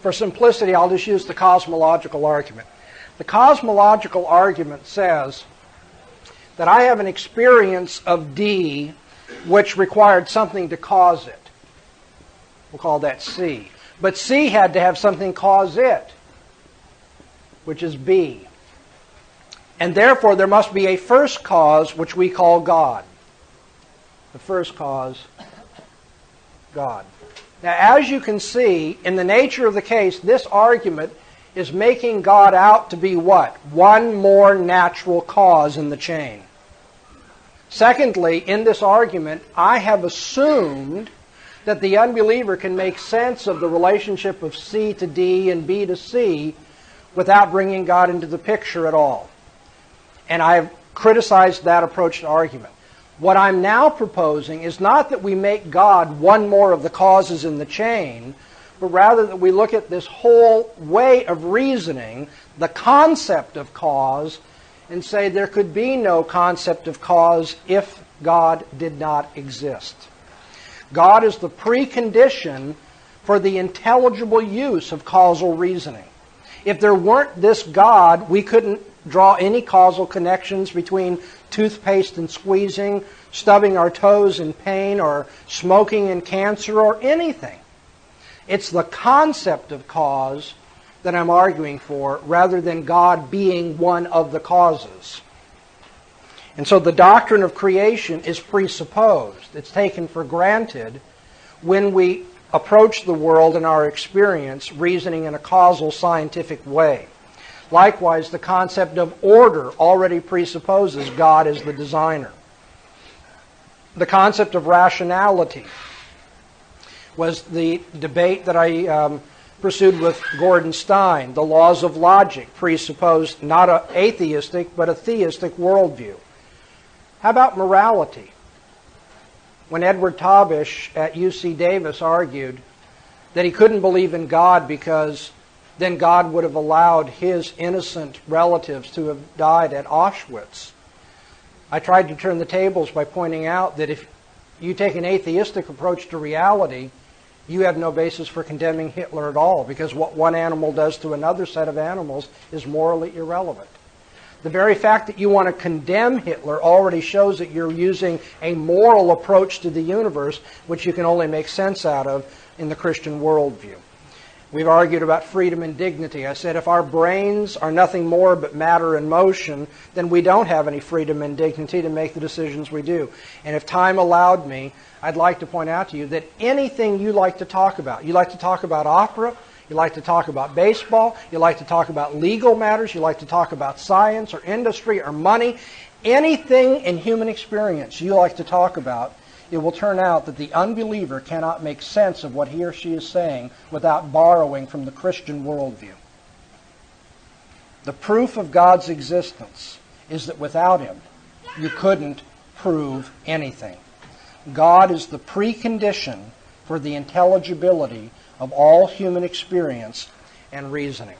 For simplicity, I'll just use the cosmological argument. The cosmological argument says that I have an experience of D which required something to cause it. We'll call that C. But C had to have something cause it, which is B. And therefore, there must be a first cause, which we call God. The first cause, God. Now, as you can see, in the nature of the case, this argument is making God out to be what? One more natural cause in the chain. Secondly, in this argument, I have assumed that the unbeliever can make sense of the relationship of C to D and B to C without bringing God into the picture at all. And I've criticized that approach to argument. What I'm now proposing is not that we make God one more of the causes in the chain, but rather that we look at this whole way of reasoning, the concept of cause, and say there could be no concept of cause if God did not exist. God is the precondition for the intelligible use of causal reasoning. If there weren't this God, we couldn't draw any causal connections between toothpaste and squeezing, stubbing our toes in pain, or smoking and cancer, or anything. It's the concept of cause that I'm arguing for, rather than God being one of the causes. And so the doctrine of creation is presupposed. It's taken for granted when we approach the world in our experience reasoning in a causal scientific way. Likewise, the concept of order already presupposes God as the designer. The concept of rationality was the debate that I pursued with Gordon Stein. The laws of logic presupposed not an atheistic but a theistic worldview. How about morality? When Edward Tabish at UC Davis argued that he couldn't believe in God because then God would have allowed his innocent relatives to have died at Auschwitz, I tried to turn the tables by pointing out that if you take an atheistic approach to reality, you have no basis for condemning Hitler at all, because what one animal does to another set of animals is morally irrelevant. The very fact that you want to condemn Hitler already shows that you're using a moral approach to the universe, which you can only make sense out of in the Christian worldview. We've argued about freedom and dignity. I said if our brains are nothing more but matter and motion, then we don't have any freedom and dignity to make the decisions we do. And if time allowed me, I'd like to point out to you that anything you like to talk about opera, you like to talk about baseball, you like to talk about legal matters, you like to talk about science or industry or money, anything in human experience you like to talk about, it will turn out that the unbeliever cannot make sense of what he or she is saying without borrowing from the Christian worldview. The proof of God's existence is that without Him, you couldn't prove anything. God is the precondition for the intelligibility of all human experience and reasoning.